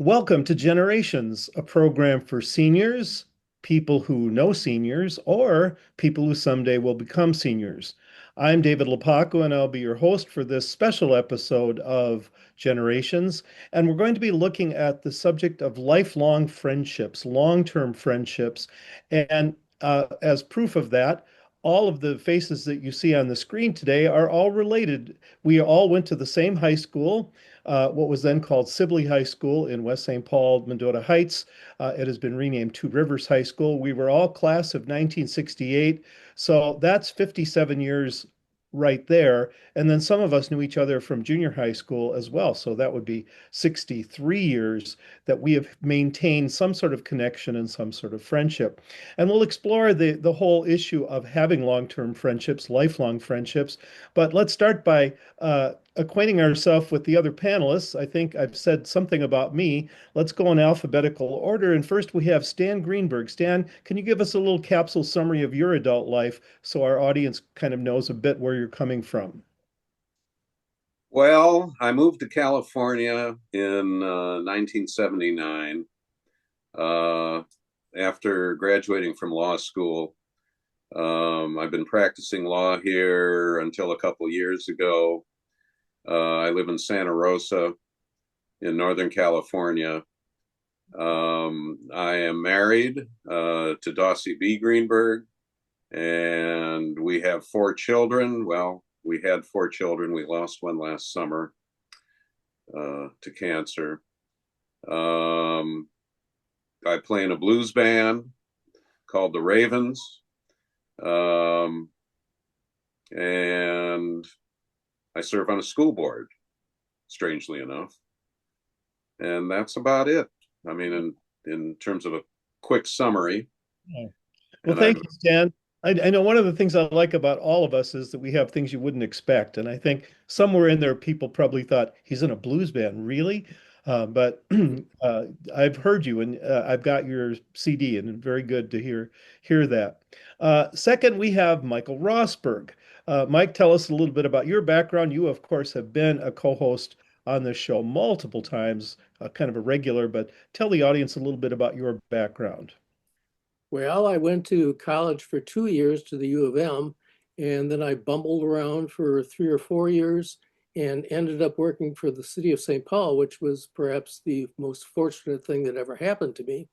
Welcome to Generations, a program for seniors, people who know seniors, or people who someday will become seniors. I'm David Lapaco, and I'll be your host for this special episode of Generations. And we're going to be looking at the subject of lifelong friendships, long-term friendships. And as proof of that, all of the faces that you see on the screen today are all related. We all went to the same high school, what was then called Sibley High School in West St. Paul, Mendota Heights. It has been renamed Two Rivers High School. We were all class of 1968. So that's 57 years right there. And then some of us knew each other from junior high school as well. So that would be 63 years that we have maintained some sort of connection and some sort of friendship. And we'll explore the whole issue of having long-term friendships, lifelong friendships. But let's start by acquainting ourselves with the other panelists. I think I've said something about me. Let's go in alphabetical order. And first we have Stan Greenberg. Stan, can you give us a little capsule summary of your adult life so our audience kind of knows a bit where you're coming from? Well, I moved to California in 1979 uh, after graduating from law school. I've been practicing law here until a couple years ago. I live in Santa Rosa in Northern California. I am married to Dossie B. Greenberg, and we have four children. Well, we had four children. We lost one last summer to cancer. Um, I play in a blues band called the Ravens. Um, and I serve on a school board, strangely enough. And that's about it. I mean, in terms of a quick summary. Yeah. Well, And thank I've you, Stan. I know one of the things I like about all of us is that we have things you wouldn't expect. And I think somewhere in there, people probably thought, he's in a blues band, really? But I've heard you and I've got your CD, and very good to hear that. Second, we have Michael Rosberg. Mike, tell us a little bit about your background. You, of course, have been a co-host on this show multiple times, kind of a regular, but tell the audience a little bit about your background. Well, I went to college for 2 years to the U of M, and then I bumbled around for 3 or 4 years and ended up working for the city of St. Paul, which was perhaps the most fortunate thing that ever happened to me.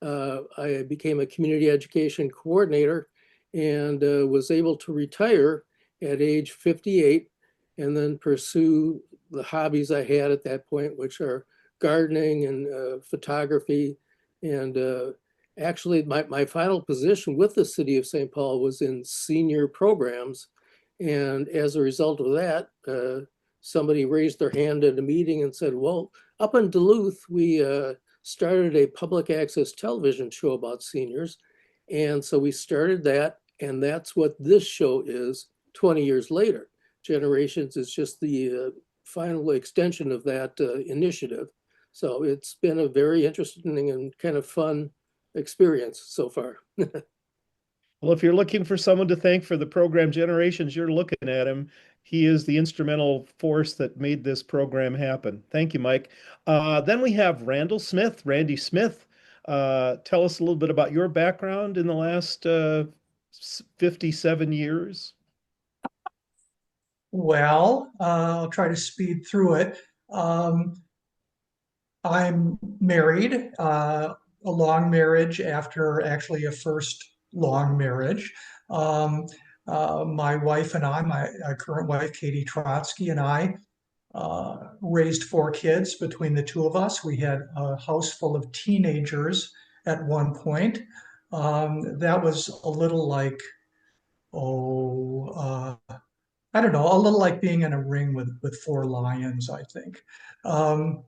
I became a community education coordinator and was able to retire at age 58 and then pursue the hobbies I had at that point, which are gardening and photography. And actually, my final position with the city of St. Paul was in senior programs. And as a result of that, somebody raised their hand at a meeting and said, well, up in Duluth, we started a public access television show about seniors. And so we started that, and that's what this show is 20 years later. Generations is just the final extension of that initiative. So it's been a very interesting and kind of fun experience so far. Well, if you're looking for someone to thank for the program Generations, you're looking at him. He is the instrumental force that made this program happen. Thank you, Mike. Then we have Randall Smith, Randy Smith. Tell us a little bit about your background in the last 57 years. Well, I'll try to speed through it. Um, I'm married, a long marriage after actually a first long marriage. Um, my wife and I, my current wife, Katie Trotsky, and I raised four kids between the two of us. We had a house full of teenagers at one point. That was a little like, oh, I don't know, a little like being in a ring with four lions, I think. Um,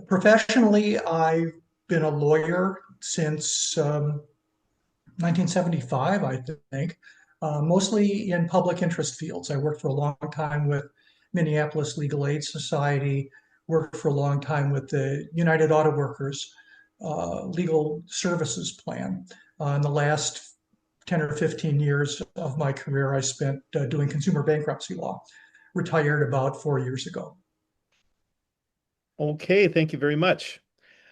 Professionally, I've been a lawyer since 1975, I think, mostly in public interest fields. I worked for a long time with Minneapolis Legal Aid Society, worked for a long time with the United Auto Workers Legal Services Plan. In the last 10 or 15 years of my career, I spent doing consumer bankruptcy law. Retired about 4 years ago. Okay, thank you very much.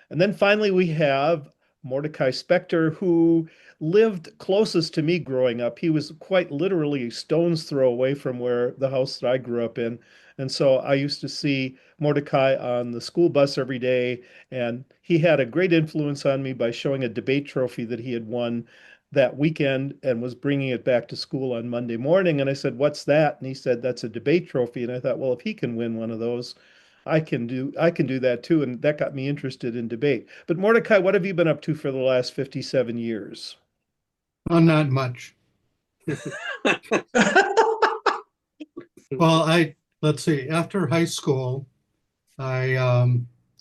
And then finally, we have Mordecai Spector, who lived closest to me growing up. He was quite literally a stone's throw away from where the house that I grew up in. And so I used to see Mordecai on the school bus every day. And he had a great influence on me by showing a debate trophy that he had won that weekend and was bringing it back to school on Monday morning. And I said, "What's that?" And he said, "That's a debate trophy." And I thought, well, if he can win one of those, I can do that too, and that got me interested in debate. But Mordecai, what have you been up to for the last 57 years? Well, not much. Well, let's see, after high school, I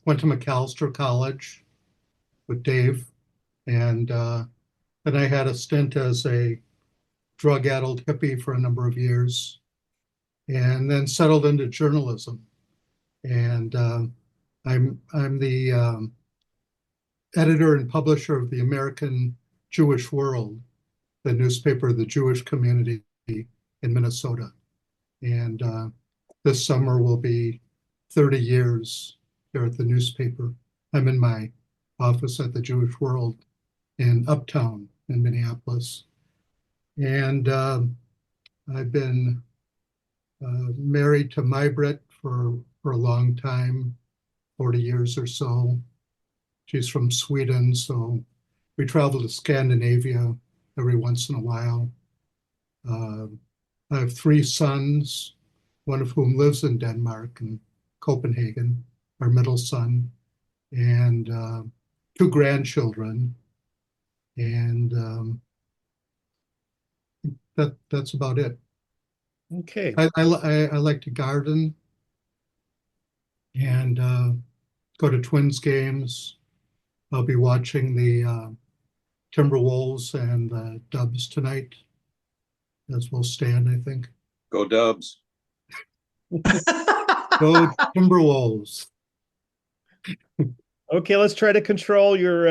went to McAllister College with Dave, and then I had a stint as a drug-addled hippie for a number of years, and then settled into journalism. And I'm the editor and publisher of the American Jewish World, the newspaper of the Jewish community in Minnesota. And this summer will be 30 years here at the newspaper. I'm in my office at the Jewish World in Uptown in Minneapolis. And I've been married to Maybrit for a long time, 40 years or so. She's from Sweden, so we travel to Scandinavia every once in a while. I have three sons, one of whom lives in Denmark and Copenhagen, our middle son, and two grandchildren. And that's about it. Okay. I like to garden and go to Twins games. I'll be watching the Timberwolves and the Dubs tonight, as will Stan, I think. Go Dubs. Go Timberwolves. Okay, let's try to control your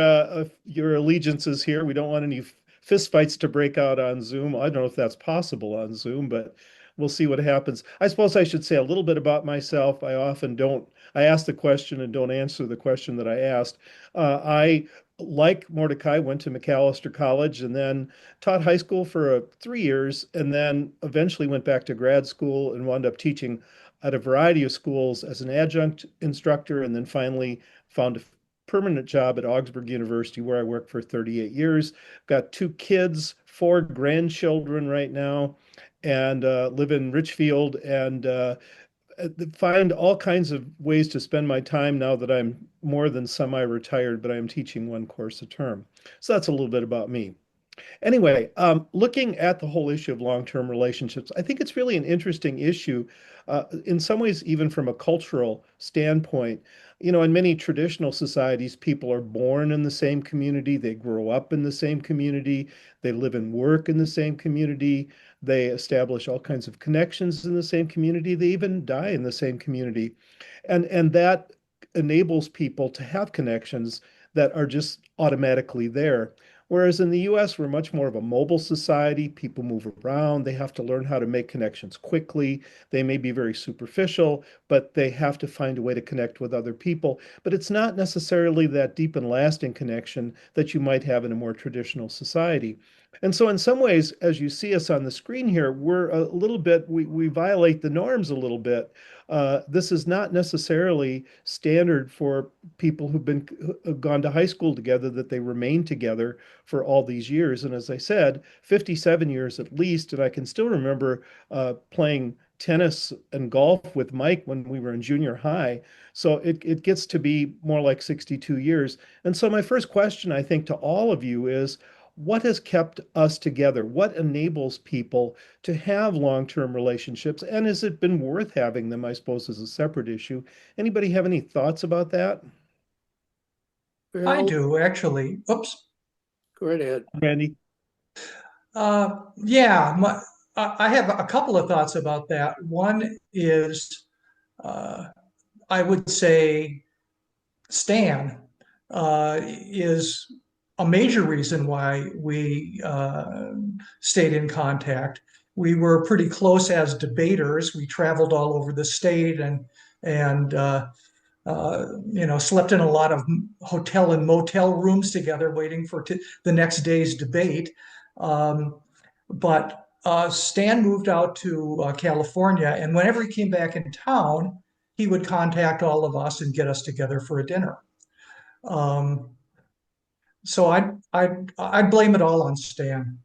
allegiances here. We don't want any fistfights to break out on Zoom. I don't know if that's possible on Zoom, but we'll see what happens. I suppose I should say a little bit about myself. I often don't. I ask the question and don't answer the question that I asked. I, like Mordecai, went to Macalester College and then taught high school for 3 years, and then eventually went back to grad school and wound up teaching at a variety of schools as an adjunct instructor, and then finally found a permanent job at Augsburg University, where I worked for 38 years. Got two kids, four grandchildren right now, and live in Richfield, and find all kinds of ways to spend my time now that I'm more than semi-retired, but I'm teaching one course a term. So that's a little bit about me. Anyway, looking at the whole issue of long-term relationships, I think it's really an interesting issue, in some ways, even from a cultural standpoint. You know, in many traditional societies, people are born in the same community, they grow up in the same community, they live and work in the same community, they establish all kinds of connections in the same community, they even die in the same community. And that enables people to have connections that are just automatically there. Whereas in the US, we're much more of a mobile society. People move around. They have to learn how to make connections quickly. They may be very superficial, but they have to find a way to connect with other people. But it's not necessarily that deep and lasting connection that you might have in a more traditional society. And so, in some ways, as you see us on the screen here, we're a little bit, we violate the norms a little bit. This is not necessarily standard for people who've gone to high school together, that they remain together for all these years. And as I said, 57 years at least. And I can still remember playing tennis and golf with Mike when we were in junior high. So it gets to be more like 62 years. And so my first question, I think, to all of you is, what has kept us together? What enables people to have long-term relationships? And has it been worth having them, I suppose, is a separate issue. Anybody have any thoughts about that? I Well, do actually. Oops. go right ahead. Randy? Yeah, I have a couple of thoughts about that. One is, uh, I would say Stan is a major reason why we stayed in contact. We were pretty close as debaters. We traveled all over the state and slept in a lot of hotel and motel rooms together, waiting for the next day's debate. But Stan moved out to California, and whenever he came back in town, he would contact all of us and get us together for a dinner. Um, so I'd blame it all on Stan.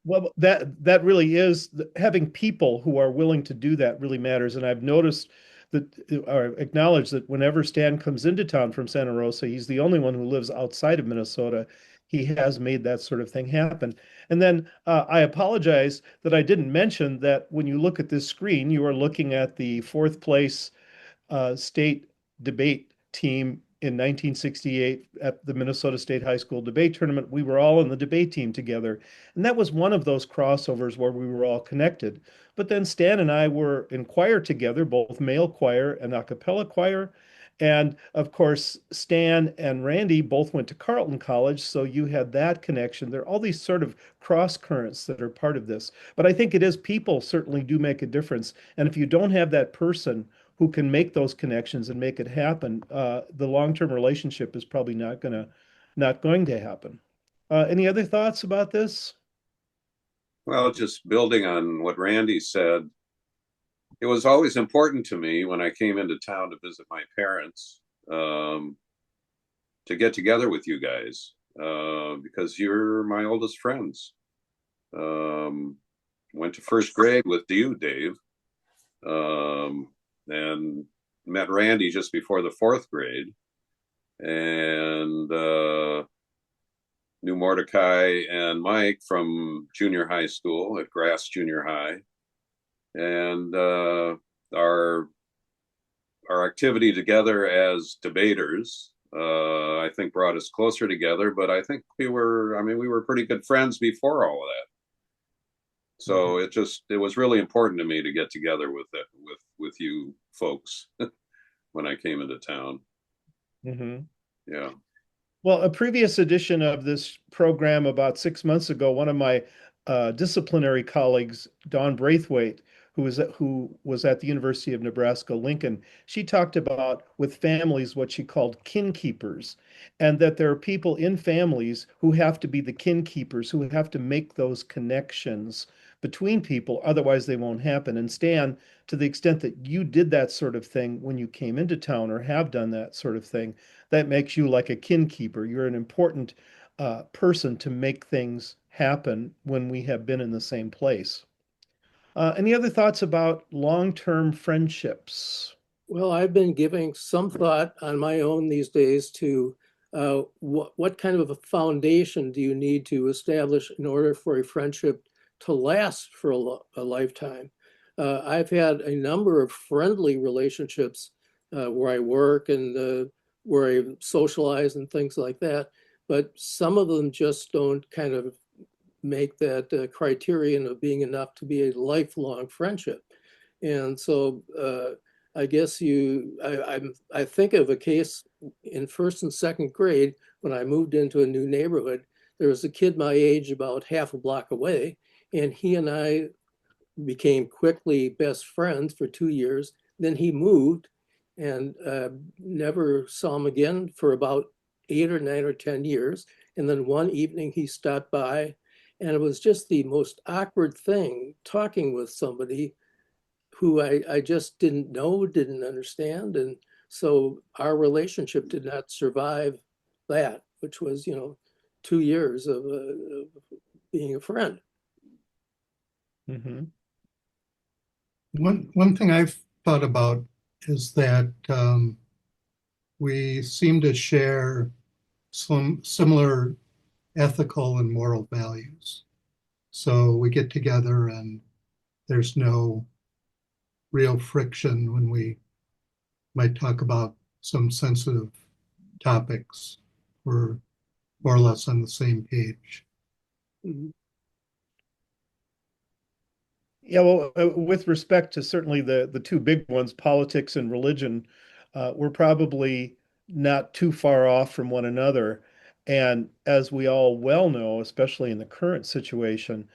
Well, that really is having people who are willing to do that really matters. And I've noticed that or acknowledged that whenever Stan comes into town from Santa Rosa, he's the only one who lives outside of Minnesota. He has made that sort of thing happen. And then I apologize that I didn't mention that when you look at this screen, you are looking at the fourth place state debate team in 1968 at the Minnesota State High School debate tournament. We were all in the debate team together. And that was one of those crossovers where we were all connected. But then Stan and I were in choir together, both male choir and a cappella choir. And of course, Stan and Randy both went to Carleton College, so you had that connection. There are all these sort of cross currents that are part of this. But I think it is people certainly do make a difference. And if you don't have that person who can make those connections and make it happen, the long-term relationship is probably not going to happen. Any other thoughts about this? Well, just building on what Randy said, it was always important to me when I came into town to visit my parents, to get together with you guys, because you're my oldest friends. Went to first grade with you, Dave, and met Randy just before the fourth grade, and knew Mordecai and Mike from junior high school at Grass Junior High. And our activity together as debaters, I think, brought us closer together. But I think we were pretty good friends before all of that. So it was really important to me to get together with you folks when I came into town. Mm-hmm. Yeah. Well, a previous edition of this program about 6 months ago, one of my disciplinary colleagues, Dawn Braithwaite, who was at the University of Nebraska Lincoln, she talked about with families what she called kin keepers, and that there are people in families who have to be the kin keepers, who have to make those connections between people, otherwise they won't happen. And Stan, to the extent that you did that sort of thing when you came into town or have done that sort of thing, that makes you like a kin keeper. You're an important person to make things happen when we have been in the same place. Any other thoughts about long-term friendships? Well, I've been giving some thought on my own these days to what kind of a foundation do you need to establish in order for a friendship to last for a lifetime? I've had a number of friendly relationships where I work and where I socialize and things like that, but some of them just don't kind of make that criterion of being enough to be a lifelong friendship. And so I guess I think of a case in first and second grade when I moved into a new neighborhood. There was a kid my age about half a block away, and he and I became quickly best friends for 2 years. Then he moved and never saw him again for about 8 or 9 or 10 years. And then one evening he stopped by, and it was just the most awkward thing talking with somebody who I just didn't know, didn't understand. And so our relationship did not survive that, which was, 2 years of being a friend. Mm-hmm. One thing I've thought about is that we seem to share some similar ethical and moral values. So we get together and there's no real friction when we might talk about some sensitive topics. We're more or less on the same page. Mhm. Yeah, well, with respect to certainly the two big ones, politics and religion, we're probably not too far off from one another. And as we all well know, especially in the current situation,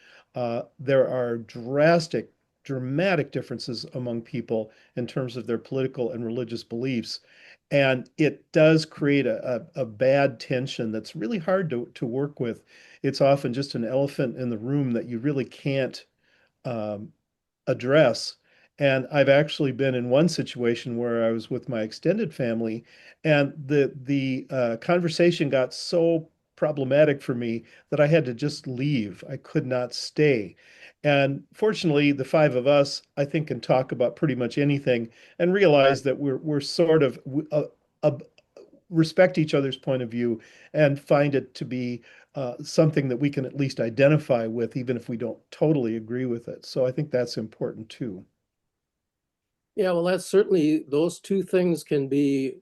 there are drastic dramatic differences among people in terms of their political and religious beliefs. And it does create a bad tension that's really hard to work with. It's often just an elephant in the room that you really can't um, address. And I've actually been in one situation where I was with my extended family, and the conversation got so problematic for me that I had to just leave. I could not stay. And fortunately, the five of us, I think, can talk about pretty much anything and realize that we're sort of uh, respect each other's point of view and find it to be something that we can at least identify with, even if we don't totally agree with it. So I think that's important too. Yeah, well, that's certainly, those two things can be,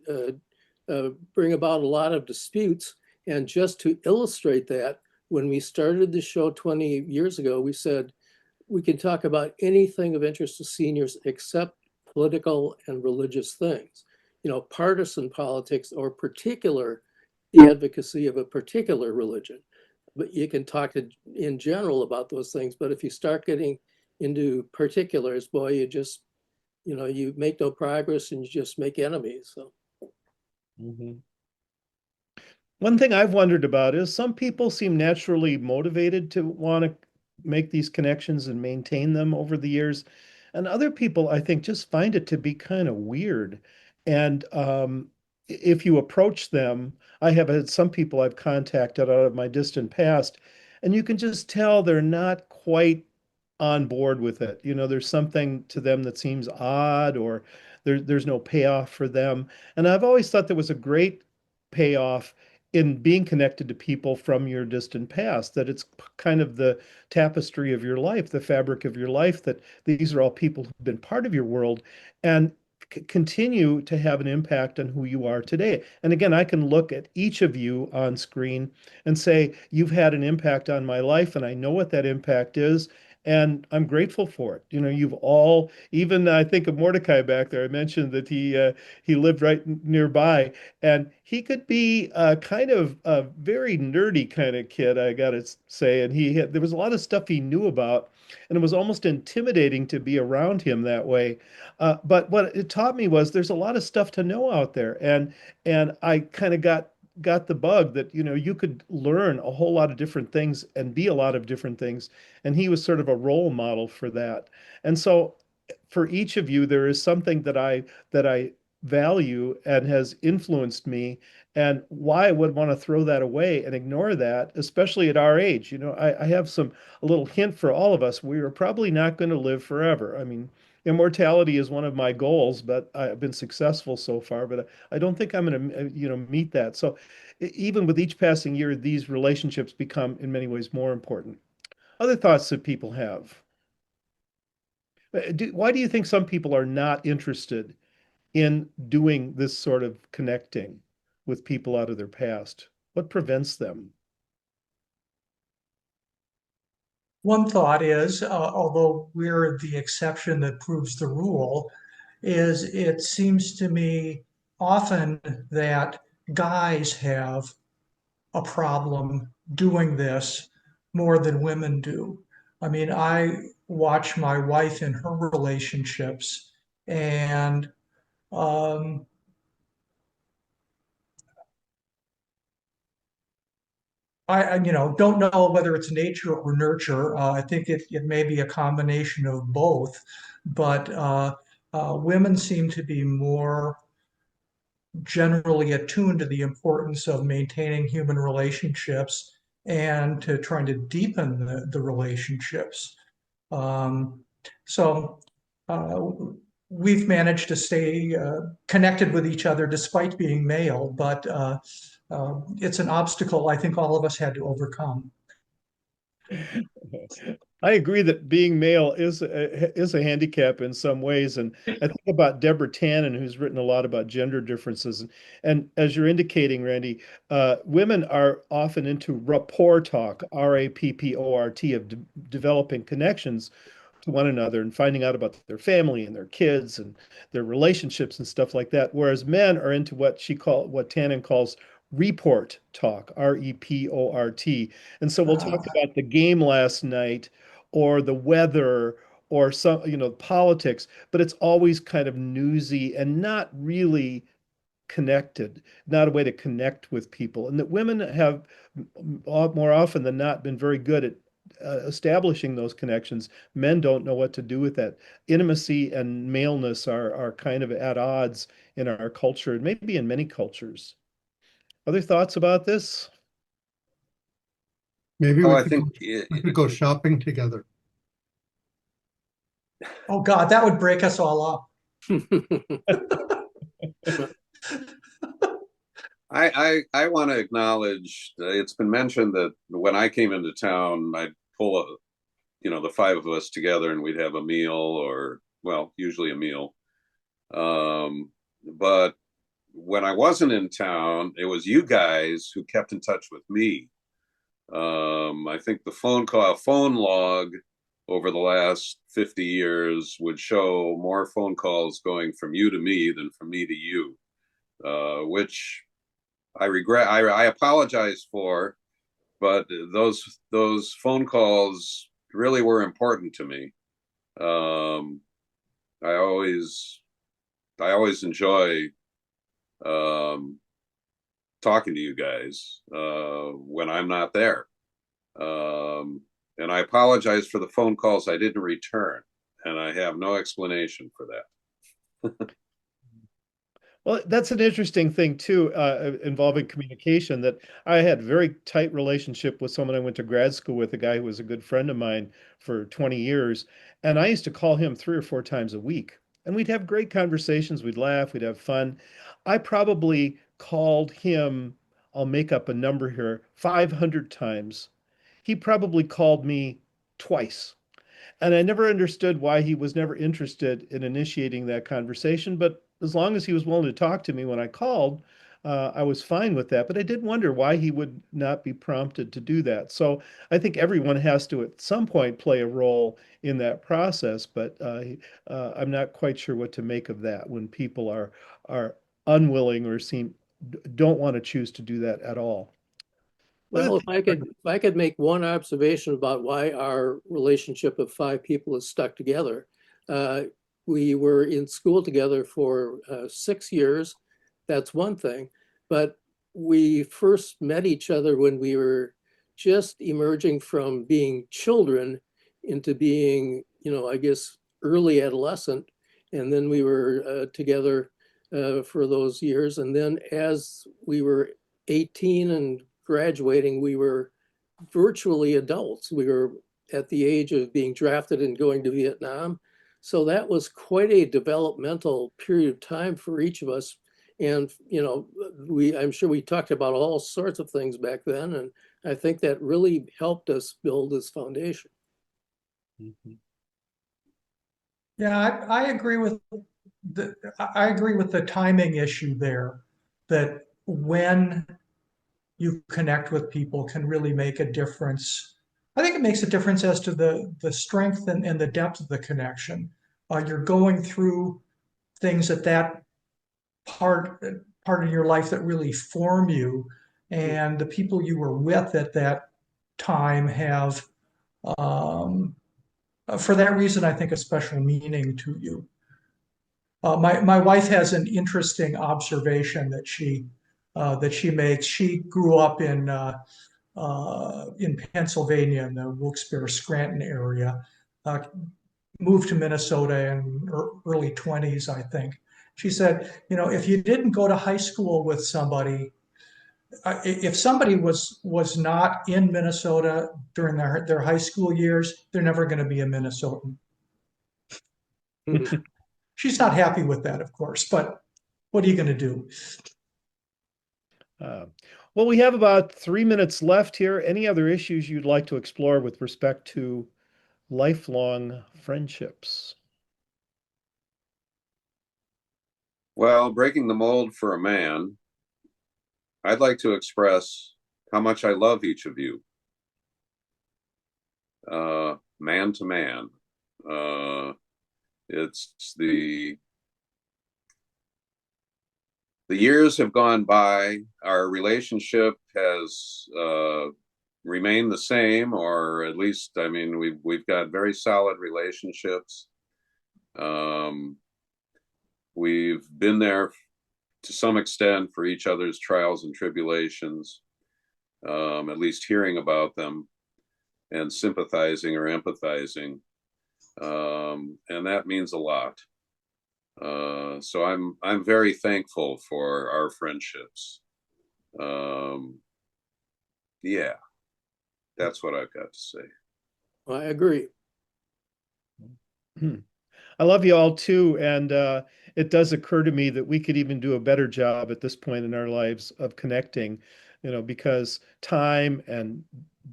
bring about a lot of disputes. And just to illustrate that, when we started the show 20 years ago, we said we can talk about anything of interest to seniors except political and religious things. You know, partisan politics or particular, the advocacy of a particular religion. But you can talk in general about those things. But if you start getting into particulars, boy, you make no progress and you just make enemies. So Mhm. One thing I've wondered about is some people seem naturally motivated to want to make these connections and maintain them over the years. And other people, I think, just find it to be kind of weird. And if you approach them, I have had some people I've contacted out of my distant past, and you can just tell they're not quite on board with it. You know, there's something to them that seems odd, or there's no payoff for them. And I've always thought there was a great payoff in being connected to people from your distant past, that it's kind of the tapestry of your life, the fabric of your life, that these are all people who've been part of your world and continue to have an impact on who you are today. And again, I can look at each of you on screen and say, you've had an impact on my life, and I know what that impact is. And I'm grateful for it. You know, you've all, even I think of Mordecai back there. I mentioned that he lived right nearby, and he could be kind of a very nerdy kind of kid, I gotta say. And there was a lot of stuff he knew about, and it was almost intimidating to be around him that way. But what it taught me was there's a lot of stuff to know out there, and I kind of got the bug that you could learn a whole lot of different things and be a lot of different things, and he was sort of a role model for that. And so for each of you, there is something that I value and has influenced me, and why I would want to throw that away and ignore that, especially at our age. I have a little hint for all of us. We are probably not going to live forever. I mean, immortality is one of my goals, but I've been successful so far, but I don't think I'm going to, meet that. So even with each passing year, these relationships become in many ways more important. Other thoughts that people have. Why do you think some people are not interested in doing this sort of connecting with people out of their past? What prevents them? One thought is, although we're the exception that proves the rule, is it seems to me often that guys have a problem doing this more than women do. I mean, I watch my wife in her relationships, and um, don't know whether it's nature or nurture. I think it may be a combination of both, but women seem to be more generally attuned to the importance of maintaining human relationships and to trying to deepen the relationships. Um, so uh, we've managed to stay connected with each other despite being male, but it's an obstacle I think all of us had to overcome. I agree that being male is a handicap in some ways, and I think about Deborah Tannen, who's written a lot about gender differences, and as you're indicating, Randy, women are often into rapport talk, RAPPORT, of developing connections to one another and finding out about their family and their kids and their relationships and stuff like that. Whereas men are into what Tannen calls report talk, REPORT. And so we'll talk Uh, about the game last night or the weather or some, politics, but it's always kind of newsy and not really connected, not a way to connect with people. And that women have more often than not been very good at establishing those connections. Men don't know what to do with that. Intimacy and maleness are kind of at odds in our culture, and maybe in many cultures. Other thoughts about this? Maybe Oh, we I could think we could go shopping together. Oh God, that would break us all up. I want to acknowledge it's been mentioned that when I came into town, I'd pull the five of us together and we'd have a meal, or well, usually a meal. But when I wasn't in town, it was you guys who kept in touch with me. I think the phone log over the last 50 years would show more phone calls going from you to me than from me to you, which I regret. I apologize for, but those phone calls really were important to me. Um, I always enjoy talking to you guys when I'm not there. And I apologize for the phone calls I didn't return, and I have no explanation for that. Well, that's an interesting thing too, involving communication. That I had a very tight relationship with someone I went to grad school with, a guy who was a good friend of mine for 20 years, and I used to call him 3 or 4 times a week, and we'd have great conversations. We'd laugh, we'd have fun. I probably called him, I'll make up a number here, 500 times. He probably called me twice. And I never understood why he was never interested in initiating that conversation. But as long as he was willing to talk to me when I called, I was fine with that. But I did wonder why he would not be prompted to do that. So I think everyone has to, at some point, play a role in that process. But I'm not quite sure what to make of that when people are unwilling or don't want to choose to do that at all. Other Well, if I could make one observation about why our relationship of five people is stuck together. Uh, we were in school together for 6 years. That's one thing. But we first met each other when we were just emerging from being children into being, I guess, early adolescent. And then we were together for those years. And then as we were 18 and graduating, we were virtually adults. We were at the age of being drafted and going to Vietnam. So that was quite a developmental period of time for each of us. And, I'm sure we talked about all sorts of things back then. And I think that really helped us build this foundation. Mhm. Yeah, I agree with the timing issue there, that when you connect with people can really make a difference. I think it makes a difference as to the strength and the depth of the connection. You're going through things at that part part of your life that really form you, and the people you were with at that time have, um, for that reason, I think, a special meaning to you. My wife has an interesting observation that she makes. She grew up in Pennsylvania in the Wilkes-Barre Scranton area, moved to Minnesota in early 20s, I think. She said, if you didn't go to high school with somebody, if somebody was not in Minnesota during their high school years, they're never going to be a Minnesotan. She's not happy with that, of course, but what are you going to do? Uh, well, we have about 3 minutes left here. Any other issues you'd like to explore with respect to lifelong friendships? Well, breaking the mold for a man, I'd like to express how much I love each of you, man to man. It's the years have gone by. Our relationship has remain the same, or at least, I mean, we've got very solid relationships. We've been there to some extent for each other's trials and tribulations, at least hearing about them and sympathizing or empathizing. And that means a lot. So I'm very thankful for our friendships. Yeah, that's what I've got to say. I agree. I love you all too, and it does occur to me that we could even do a better job at this point in our lives of connecting, because time and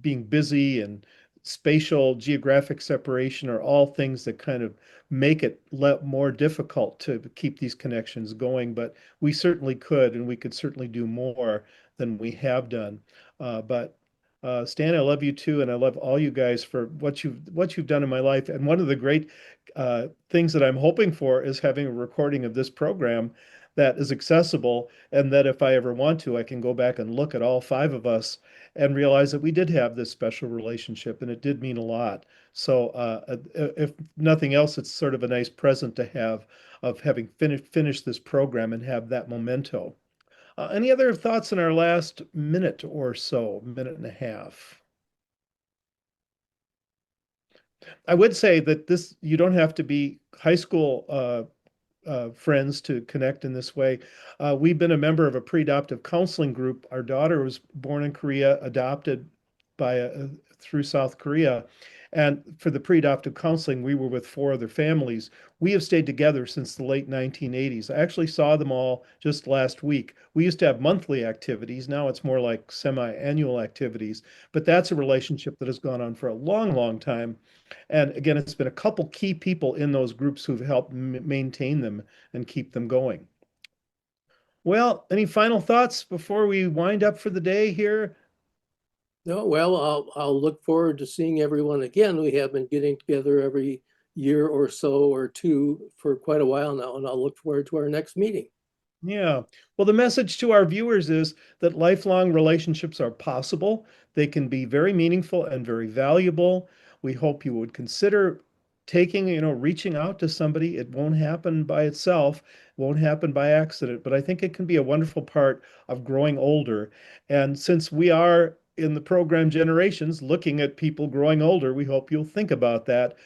being busy and spatial geographic separation are all things that kind of make it more difficult to keep these connections going. But we certainly could, and we could certainly do more than we have done. But Stan, I love you too, and I love all you guys for what you've done in my life. And one of the great things that I'm hoping for is having a recording of this program that is accessible, and that if I ever want to, I can go back and look at all five of us and realize that we did have this special relationship, and it did mean a lot. So, if nothing else, it's sort of a nice present to have of having finished this program and have that memento. Any other thoughts in our last minute or so, minute and a half? I would say that you don't have to be high school friends to connect in this way. We've been a member of a pre-adoptive counseling group. Our daughter was born in Korea, adopted through South Korea. And for the pre-adoptive counseling, we were with four other families. We have stayed together since the late 1980s. I actually saw them all just last week. We used to have monthly activities. Now it's more like semi-annual activities. But that's a relationship that has gone on for a long, long time. And again, it's been a couple key people in those groups who've helped maintain them and keep them going. Well, any final thoughts before we wind up for the day here? No, well, I'll look forward to seeing everyone again. We have been getting together every year or so or two for quite a while now, and I'll look forward to our next meeting. Yeah. Well, the message to our viewers is that lifelong relationships are possible. They can be very meaningful and very valuable. We hope you would consider reaching out to somebody. It won't happen by itself, won't happen by accident, but I think it can be a wonderful part of growing older. And since we are in the program Generations looking at people growing older, we hope you'll think about that,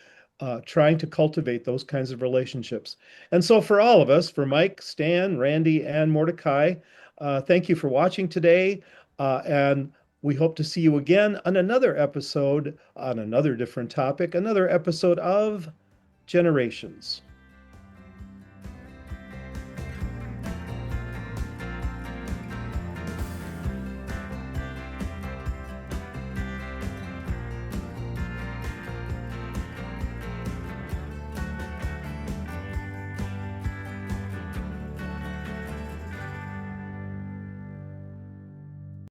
trying to cultivate those kinds of relationships. And so, for all of us, for Mike, Stan, Randy, and Mordecai, thank you for watching today. And we hope to see you again on another episode on another different topic, another episode of Generations.